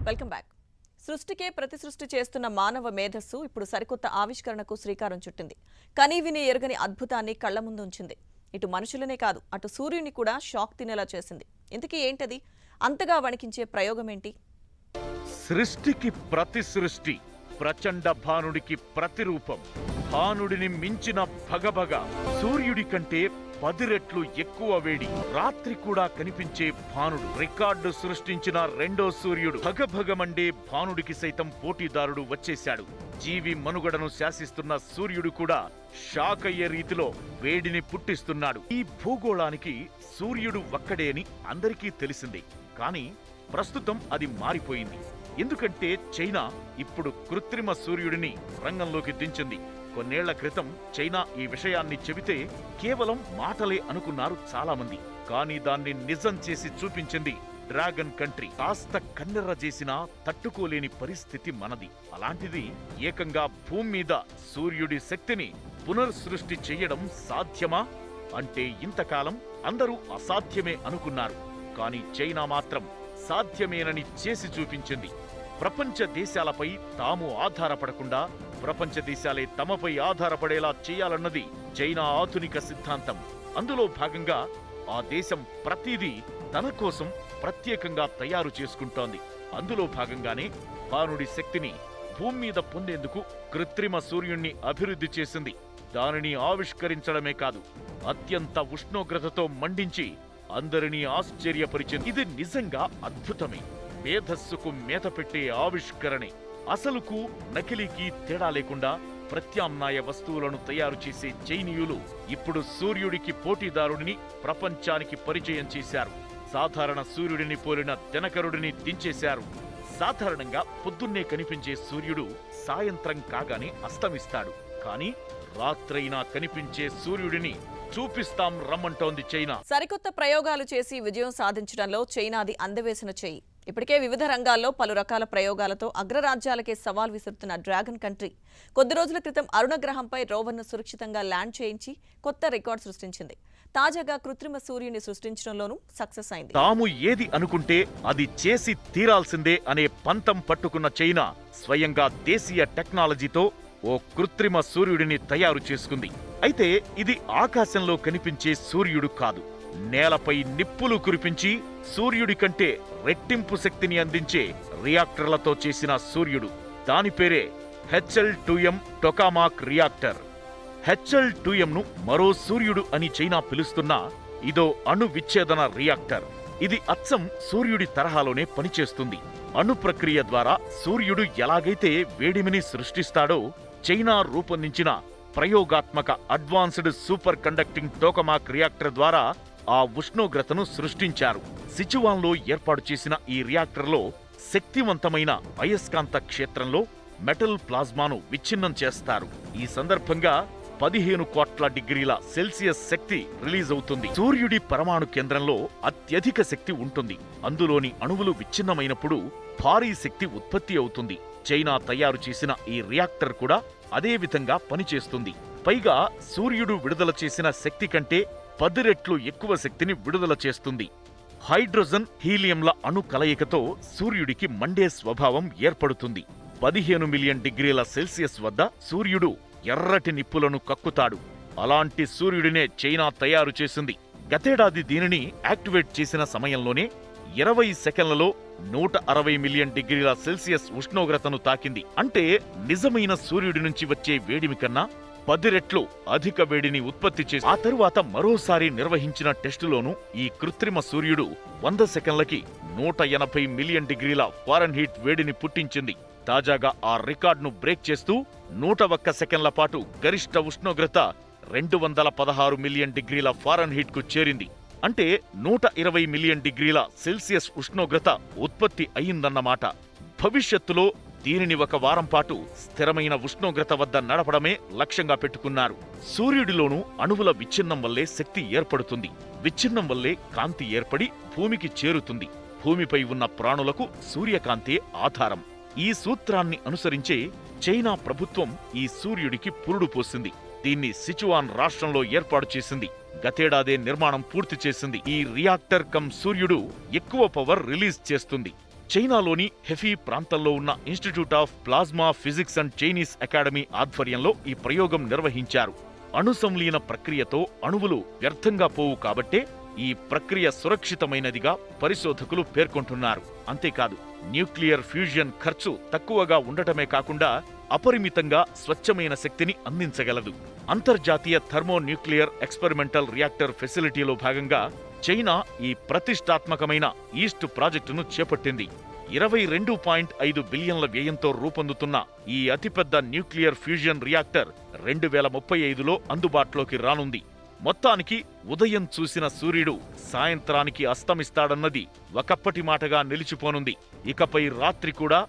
Welcome back. సృష్టికే ప్రతిసృష్టి చేస్తున్న మానవ మేధస్సు ఇప్పుడు సరికొత్త ఆవిష్కరణకు శ్రీకారం చుట్టింది. కనీవిని ఎరగని అద్భుతాన్ని కళ్ల ముందు ఉంచింది. ఇటు మనుషులనే కాదు, అటు సూర్యుని కూడా షాక్ తినేలా చేసింది. ఇంతకీ ఏంటది? అంతగా వణికించే ప్రయోగం ఏంటి? సృష్టికి ప్రతి సృష్టి, ప్రచండ భానుడికి ప్రతిరూపం. భానుడిని మించిన భగభగ, సూర్యుడి కంటే 10 రెట్లు ఎక్కువ వేడి, రాత్రి కూడా కనిపించే భానుడు, రికార్డు సృష్టించిన రెండో సూర్యుడు. భగభగమండే భానుడికి సైతం పోటీదారుడు వచ్చేశాడు. జీవి మనుగడను శాసిస్తున్న సూర్యుడు కూడా షాక్ అయ్యే రీతిలో వేడిని పుట్టిస్తున్నాడు. ఈ భూగోళానికి సూర్యుడు ఒక్కడే అని అందరికీ తెలిసిందే. కానీ ప్రస్తుతం అది మారిపోయింది. ఎందుకంటే చైనా ఇప్పుడు కృత్రిమ సూర్యుడిని రంగంలోకి దించింది. కొన్నేళ్ల క్రితం చైనా ఈ విషయాన్ని చెబితే కేవలం మాటలే అనుకున్నారు చాలా మంది. కానీ దాన్ని నిజం చేసి చూపించింది డ్రాగన్ కంట్రీ. కాస్త కన్నెర్ర చేసినా తట్టుకోలేని పరిస్థితి మనది. అలాంటిది ఏకంగా భూమి మీద సూర్యుడి శక్తిని పునర్సృష్టి చెయ్యడం సాధ్యమా అంటే ఇంతకాలం అందరూ అసాధ్యమే అనుకున్నారు. కానీ చైనా మాత్రం సాధ్యమేనని చేసి చూపించింది. ప్రపంచ దేశాలపై తాము ఆధారపడకుండా ప్రపంచ దేశాలే తమపై ఆధారపడేలా చేయాలన్నది చైనా ఆధునిక సిద్ధాంతం. అందులో భాగంగా ఆ దేశం ప్రతిదీ తన కోసం ప్రత్యేకంగా తయారు చేసుకుంటోంది. అందులో భాగంగానే భానుడి శక్తిని భూమి మీద పొందేందుకు కృత్రిమ సూర్యుణ్ణి అభివృద్ధి చేసింది. దానిని ఆవిష్కరించడమే కాదు, అత్యంత ఉష్ణోగ్రతతో మండించి అందరినీ ఆశ్చర్యపరిచింది. ఇది నిజంగా అద్భుతమే. మేధస్సుకు మేత పెట్టే ఆవిష్కరణే. అసలుకు నకిలీకి తేడా లేకుండా ప్రత్యామ్నాయ వస్తువులను తయారు చేసే చైనీయులు ఇప్పుడు సూర్యుడికి పోటీదారుడిని ప్రపంచానికి పరిచయం చేశారు. సాధారణ సూర్యుడిని పోలిన దినకరుడిని దించేశారు. సాధారణంగా పొద్దున్నే కనిపించే సూర్యుడు సాయంత్రం కాగానే అస్తమిస్తాడు. కానీ రాత్రైనా కనిపించే సూర్యుడిని చూపిస్తాం రమ్మంటోంది చైనా. సరికొత్త ప్రయోగాలు చేసి విజయం సాధించడంలో చైనాది అందవేసిన చెయ్యి. ఇప్పటికే వివిధ రంగాల్లో పలు రకాల ప్రయోగాలతో అగ్రరాజ్యాలకే సవాల్ విసురుతున్న డ్రాగన్ కంట్రీ కొద్ది రోజుల క్రితం అరుణగ్రహంపై రోవర్ను సురక్షితంగా ల్యాండ్ చేయించి కొత్త రికార్డు సృష్టించింది. తాజాగా కృత్రిమ సూర్యుని సృష్టించడంలోనూ సక్సెస్ అయింది. తాము ఏది అనుకుంటే అది చేసి తీరాల్సిందే అనే పంతం పట్టుకున్న చైనా స్వయంగా దేశీయ టెక్నాలజీతో ఓ కృత్రిమ సూర్యుడిని తయారు చేసుకుంది. అయితే ఇది ఆకాశంలో కనిపించే సూర్యుడు కాదు. నేలపై నిప్పులు కురిపించి సూర్యుడి కంటే రెట్టింపు శక్తిని అందించే రియాక్టర్లతో చేసిన సూర్యుడు. దాని పేరే HL-2M టొకామాక్ రియాక్టర్. HL-2M ను మరో సూర్యుడు అని చైనా పిలుస్తున్నా ఇదో అణు విచ్ఛేదన రియాక్టర్. ఇది అచ్చం సూర్యుడి తరహాలోనే పనిచేస్తుంది. అణు ప్రక్రియ ద్వారా సూర్యుడు ఎలాగైతే వేడిమిని సృష్టిస్తాడో చైనా రూపొందించిన ప్రయోగాత్మక అడ్వాన్స్డ్ సూపర్ కండక్టింగ్ టోకమాక్ రియాక్టర్ ద్వారా ఆ ఉష్ణోగ్రతను సృష్టించారు. సిచువాన్లో ఏర్పాటు చేసిన ఈ రియాక్టర్లో శక్తివంతమైన అయస్కాంత క్షేత్రంలో మెటల్ ప్లాజ్మాను విచ్ఛిన్నం చేస్తారు. ఈ సందర్భంగా 15 కోట్ల డిగ్రీల సెల్సియస్ శక్తి రిలీజ్ అవుతుంది. సూర్యుడి పరమాణు కేంద్రంలో అత్యధిక శక్తి ఉంటుంది. అందులోని అణువులు విచ్ఛిన్నమైనప్పుడు భారీ శక్తి ఉత్పత్తి అవుతుంది. చైనా తయారు చేసిన ఈ రియాక్టర్ కూడా అదే విధంగా పనిచేస్తుంది. పైగా సూర్యుడు విడుదల చేసిన శక్తి కంటే 10 రెట్లు ఎక్కువ శక్తిని విడుదల చేస్తుంది. హైడ్రోజన్, హీలియంల అణు కలయికతో సూర్యుడికి మండే స్వభావం ఏర్పడుతుంది. 15 మిలియన్ డిగ్రీల సెల్సియస్ వద్ద సూర్యుడు ఎర్రటి నిప్పులను కక్కుతాడు. అలాంటి సూర్యుడినే చైనా తయారు చేసింది. గతేడాది దీనిని యాక్టివేట్ చేసిన సమయంలోనే 20 సెకన్లలో 160 మిలియన్ డిగ్రీల సెల్సియస్ ఉష్ణోగ్రతను తాకింది. అంటే నిజమైన సూర్యుడి నుంచి వచ్చే వేడిమి కన్నా 10 రెట్లు అధిక వేడిని ఉత్పత్తి చేసి ఆ తరువాత మరోసారి నిర్వహించిన టెస్టులోనూ ఈ కృత్రిమ సూర్యుడు 100 సెకన్లకి 180 మిలియన్ డిగ్రీల ఫారెన్హీట్ వేడిని పుట్టించింది. తాజాగా ఆ రికార్డును బ్రేక్ చేస్తూ 101 సెకన్ల పాటు గరిష్ట ఉష్ణోగ్రత 216 మిలియన్ డిగ్రీల ఫారెన్హీట్ కు చేరింది. అంటే 120 మిలియన్ డిగ్రీల సెల్సియస్ ఉష్ణోగ్రత ఉత్పత్తి అయిందన్నమాట. భవిష్యత్తులో దీనిని 1 వారం పాటు స్థిరమైన ఉష్ణోగ్రత వద్ద నడపడమే లక్ష్యంగా పెట్టుకున్నారు. సూర్యుడిలోనూ అణువుల విచ్ఛిన్నం వల్లే శక్తి ఏర్పడుతుంది. విచ్ఛిన్నం వల్లే కాంతి ఏర్పడి భూమికి చేరుతుంది. భూమిపై ఉన్న ప్రాణులకు సూర్యకాంతే ఆధారం. ఈ సూత్రాన్ని అనుసరించే చైనా ప్రభుత్వం ఈ సూర్యుడికి పురుడు పోసింది. దీన్ని సిచువాన్ రాష్ట్రంలో ఏర్పాటు చేసింది. గతేడాదే నిర్మాణం పూర్తి చేసింది. ఈ రియాక్టర్ కమ్ సూర్యుడు ఎక్కువ పవర్ రిలీజ్ చేస్తుంది. చైనాలోని హెఫీ ప్రాంతంలో ఉన్న institute of plasma physics and Chinese academy ఆధ్వర్యంలో ఈ ప్రయోగం నిర్వహించారు. అణు సంలీన ప్రక్రియతో అణువులు వ్యర్థంగా పోవు కాబట్టే ఈ ప్రక్రియ సురక్షితమైనదిగా పరిశోధకులు పేర్కొంటున్నారు. అంతేకాదు, న్యూక్లియర్ ఫ్యూజన్ ఖర్చు తక్కువగా ఉండటమే కాకుండా అపరిమితంగా స్వచ్ఛమైన శక్తిని అందించగలదు. అంతర్జాతీయ థర్మోన్యూక్లియర్ ఎక్స్పెరిమెంటల్ రియాక్టర్ ఫెసిలిటీలో భాగంగా చైనా ఈ ప్రతిష్టాత్మకమైన ఈస్ట్ ప్రాజెక్టును చేపట్టింది. 22.5 బిలియన్ల వ్యయంతో రూపొందుతున్న ఈ అతిపెద్ద న్యూక్లియర్ ఫ్యూజన్ రియాక్టర్ 2035లో అందుబాటులోకి రానుంది. మొత్తానికి ఉదయం చూసిన సూర్యుడు సాయంత్రానికి అస్తమిస్తాడన్నది ఒకప్పటి మాటగా నిలిచిపోనుంది. ఇకపై రాత్రి కూడా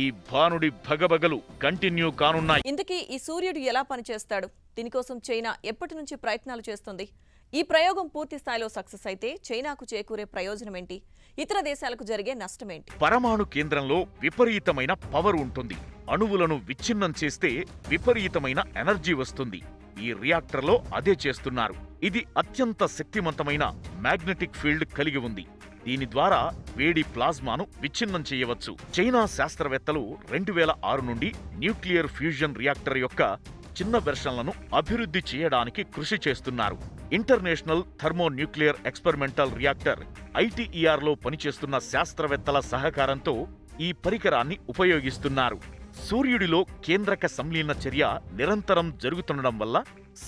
ఈ భానుడి భగభగలు కంటిన్యూ కానున్నాయి. ఇంతకీ ఈ సూర్యుడు ఎలా పనిచేస్తాడు? దీనికోసం చైనా ఎప్పటి నుంచి ప్రయత్నాలు చేస్తుంది? ఈ ప్రయోగం పూర్తి స్థాయిలో సక్సెస్ అయితే చైనాకు చేకూరే ప్రయోజనం ఏంటి? ఇతర దేశాలకు జరిగే నష్టమేంటి? పరమాణు కేంద్రంలో విపరీతమైన పవర్ ఉంటుంది. అణువులను విచ్ఛిన్నం చేస్తే విపరీతమైన ఎనర్జీ వస్తుంది. ఈ రియాక్టర్లో అదే చేస్తున్నారు. ఇది అత్యంత శక్తివంతమైన మ్యాగ్నెటిక్ ఫీల్డ్ కలిగి ఉంది. దీని ద్వారా వేడి ప్లాజ్మాను విచ్ఛిన్నం చేయవచ్చు. చైనా శాస్త్రవేత్తలు 2006 నుండి న్యూక్లియర్ ఫ్యూజన్ రియాక్టర్ యొక్క చిన్న వెర్షన్లను అభివృద్ధి చేయడానికి కృషి చేస్తున్నారు. ఇంటర్నేషనల్ థర్మోన్యూక్లియర్ ఎక్స్పెరిమెంటల్ రియాక్టర్ ITERలో పనిచేస్తున్న శాస్త్రవేత్తల సహకారంతో ఈ పరికరాన్ని ఉపయోగిస్తున్నారు. సూర్యుడిలో కేంద్రక సంలీన చర్య నిరంతరం జరుగుతుండడం వల్ల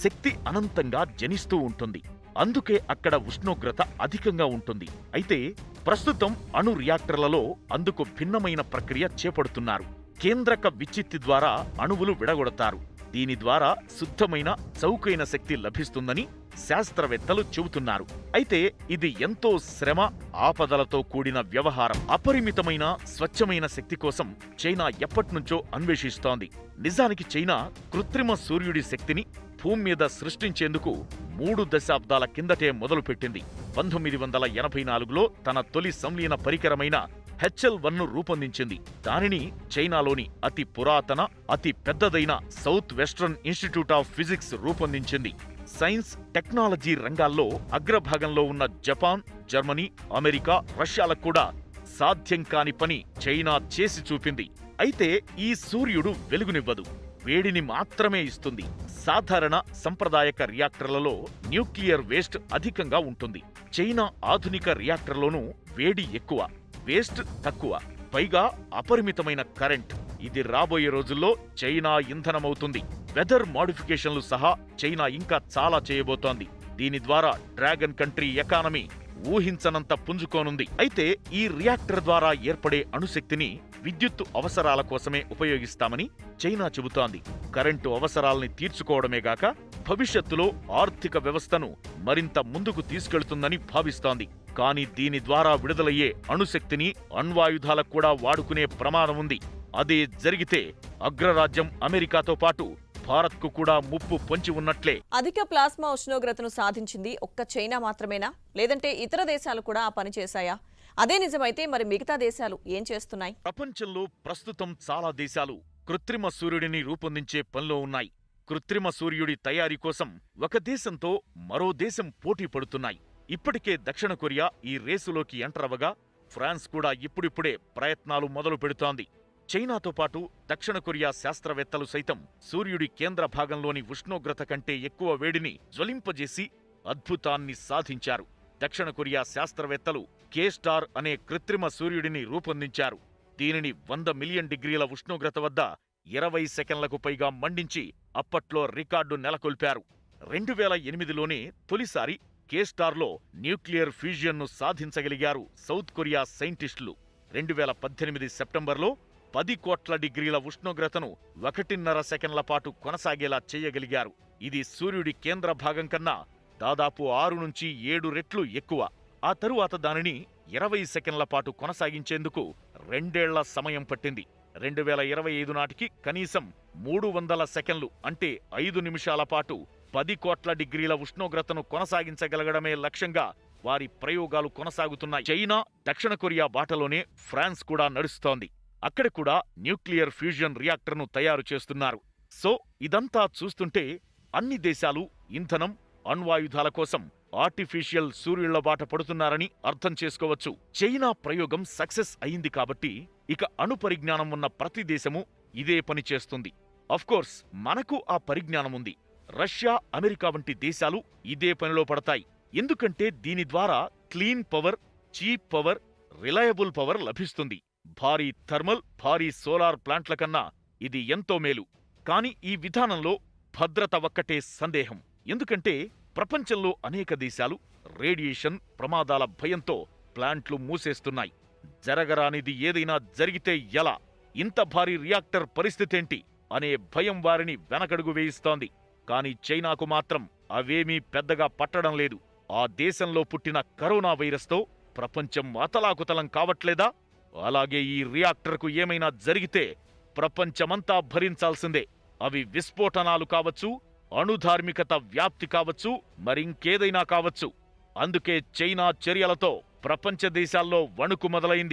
శక్తి అనంతంగా జనిస్తూ ఉంటుంది. అందుకే అక్కడ ఉష్ణోగ్రత అధికంగా ఉంటుంది. అయితే ప్రస్తుతం అణు రియాక్టర్లలో అందుకు భిన్నమైన ప్రక్రియ చేపడుతున్నారు. కేంద్రక విచ్చిత్తి ద్వారా అణువులు విడగొడతారు. దీని ద్వారా శుద్ధమైన చౌకైన శక్తి లభిస్తుందని శాస్త్రవేత్తలు చెబుతున్నారు. అయితే ఇది ఎంతో శ్రమ, ఆపదలతో కూడిన వ్యవహారం. అపరిమితమైన స్వచ్ఛమైన శక్తి కోసం చైనా ఎప్పట్నుంచో అన్వేషిస్తోంది. నిజానికి చైనా కృత్రిమ సూర్యుడి శక్తిని భూమి మీద సృష్టించేందుకు 3 దశాబ్దాల కిందటే మొదలుపెట్టింది. 1984లో తన తొలి సంలీన పరికరమైన HL-1ను రూపొందించింది. దానిని చైనాలోని అతి పురాతన, అతి పెద్దదైన south western institute of physics రూపొందించింది. సైన్స్, టెక్నాలజీ రంగాల్లో అగ్రభాగంలో ఉన్న జపాన్, జర్మనీ, అమెరికా, రష్యాలకు కూడా సాధ్యం కాని పని చైనా చేసి చూపింది. అయితే ఈ సూర్యుడు వెలుగునివ్వదు, వేడిని మాత్రమే ఇస్తుంది. సాధారణ సంప్రదాయక రియాక్టర్లలో న్యూక్లియర్ వేస్ట్ అధికంగా ఉంటుంది. చైనా ఆధునిక రియాక్టర్లోనూ వేడి ఎక్కువ, వేస్ట్ తక్కువ, పైగా అపరిమితమైన కరెంట్. ఇది రాబోయే రోజుల్లో చైనా ఇంధనమవుతుంది. వెదర్ మోడిఫికేషన్లు సహా చైనా ఇంకా చాలా చేయబోతోంది. దీని ద్వారా డ్రాగన్ కంట్రీ ఎకానమీ ఊహించనంత పుంజుకోనుంది. అయితే ఈ రియాక్టర్ ద్వారా ఏర్పడే అణుశక్తిని విద్యుత్తు అవసరాల కోసమే ఉపయోగిస్తామని చైనా చెబుతోంది. కరెంటు అవసరాల్ని తీర్చుకోవడమే గాక భవిష్యత్తులో ఆర్థిక వ్యవస్థను మరింత ముందుకు తీసుకెళ్తుందని భావిస్తోంది. కానీ దీని ద్వారా విడుదలయ్యే అణుశక్తిని అణ్వాయుధాలకు కూడా వాడుకునే ప్రమాదం ఉంది. అదే జరిగితే అగ్రరాజ్యం అమెరికాతో పాటు భారత్కు కూడా ముప్పు పొంచి ఉన్నట్లే. అధిక ప్లాస్మా ఉష్ణోగ్రతను సాధించింది ఒక్క చైనా మాత్రమేనా? లేదంటే ఇతర దేశాలు కూడా ఆ పని చేశాయా? అదే నిజమైతే మరి మిగతా దేశాలు ఏం చేస్తున్నాయి? ప్రపంచంలో ప్రస్తుతం చాలా దేశాలు కృత్రిమ సూర్యుడిని రూపొందించే పనిలో ఉన్నాయి. కృత్రిమ సూర్యుడి తయారీ కోసం ఒక దేశంతో మరో దేశం పోటీ పడుతున్నాయి. ఇప్పటికే దక్షిణ కొరియా ఈ రేసులోకి ఎంటర్ అవ్వగా ఫ్రాన్స్ కూడా ఇప్పుడిప్పుడే ప్రయత్నాలు మొదలు పెడుతోంది. చైనాతో పాటు దక్షిణ కొరియా శాస్త్రవేత్తలు సైతం సూర్యుడి కేంద్ర భాగంలోని ఉష్ణోగ్రత కంటే ఎక్కువ వేడిని జ్వలింపజేసి అద్భుతాన్ని సాధించారు. దక్షిణ కొరియా శాస్త్రవేత్తలు K-STAR అనే కృత్రిమ సూర్యుడిని రూపొందించారు. దీనిని 100 మిలియన్ డిగ్రీల ఉష్ణోగ్రత వద్ద 20 సెకన్లకు పైగా మండించి అప్పట్లో రికార్డు నెలకొల్పారు. 2008లోనే తొలిసారి K-STARలో న్యూక్లియర్ ఫ్యూజన్ను సాధించగలిగారు సౌత్ కొరియా సైంటిస్టులు. 2018 సెప్టెంబర్లో 10 కోట్ల డిగ్రీల ఉష్ణోగ్రతను 1.5 సెకన్ల పాటు కొనసాగేలా చేయగలిగారు. ఇది సూర్యుడి కేంద్ర భాగం కన్నా దాదాపు 6 నుంచి 7 రెట్లు ఎక్కువ. ఆ తరువాత దానిని 20 సెకన్ల పాటు కొనసాగించేందుకు 2 ఏళ్ల సమయం పట్టింది. 2025 నాటికి కనీసం 300 సెకన్లు అంటే 5 నిమిషాల పాటు 10 కోట్ల డిగ్రీల ఉష్ణోగ్రతను కొనసాగించగలగడమే లక్ష్యంగా వారి ప్రయోగాలు కొనసాగుతున్నాయి. చైనా, దక్షిణ కొరియా బాటలోనే ఫ్రాన్స్ కూడా నడుస్తోంది. అక్కడ కూడా న్యూక్లియర్ ఫ్యూజన్ రియాక్టర్ను తయారు చేస్తున్నారు. సో ఇదంతా చూస్తుంటే అన్ని దేశాలు ఇంధనం, అణ్వాయుధాల కోసం ఆర్టిఫిషియల్ సూర్యుళ్ల బాట పడుతున్నారని అర్థం చేసుకోవచ్చు. చైనా ప్రయోగం సక్సెస్ అయింది కాబట్టి ఇక అణు పరిజ్ఞానం ఉన్న ప్రతి దేశము ఇదే పని చేస్తుంది. అఫ్కోర్స్ మనకు ఆ పరిజ్ఞానం ఉంది. రష్యా, అమెరికా వంటి దేశాలు ఇదే పనిలో పడతాయి. ఎందుకంటే దీని ద్వారా clean power, cheap power, reliable power లభిస్తుంది. భారీ థర్మల్, భారీ సోలార్ ప్లాంట్ల కన్నా ఇది ఎంతో మేలు. కాని ఈ విధానంలో భద్రత ఒక్కటే సందేహం. ఎందుకంటే ప్రపంచంలో అనేక దేశాలు రేడియేషన్ ప్రమాదాల భయంతో ప్లాంట్లు మూసేస్తున్నాయి. జరగరానిది ఏదైనా జరిగితే ఎలా, ఇంత భారీ రియాక్టర్ పరిస్థితేంటి అనే భయం వారిని వెనకడుగు వేయిస్తోంది. కాని చైనాకు మాత్రం అవేమీ పెద్దగా పట్టడం లేదు. ఆ దేశంలో పుట్టిన కరోనా వైరస్తో ప్రపంచం అతలాకుతలం కావట్లేదా? అలాగే ఈ రియాక్టర్కు ఏమైనా జరిగితే ప్రపంచమంతా భరించాల్సిందే. అవి విస్ఫోటనాలు కావచ్చు, అణుధార్మికత వ్యాప్తి కావచ్చు, మరింకేదైనా కావచ్చు. అందుకే చైనా చర్యలతో ప్రపంచ దేశాల్లో వణుకు మొదలైంది.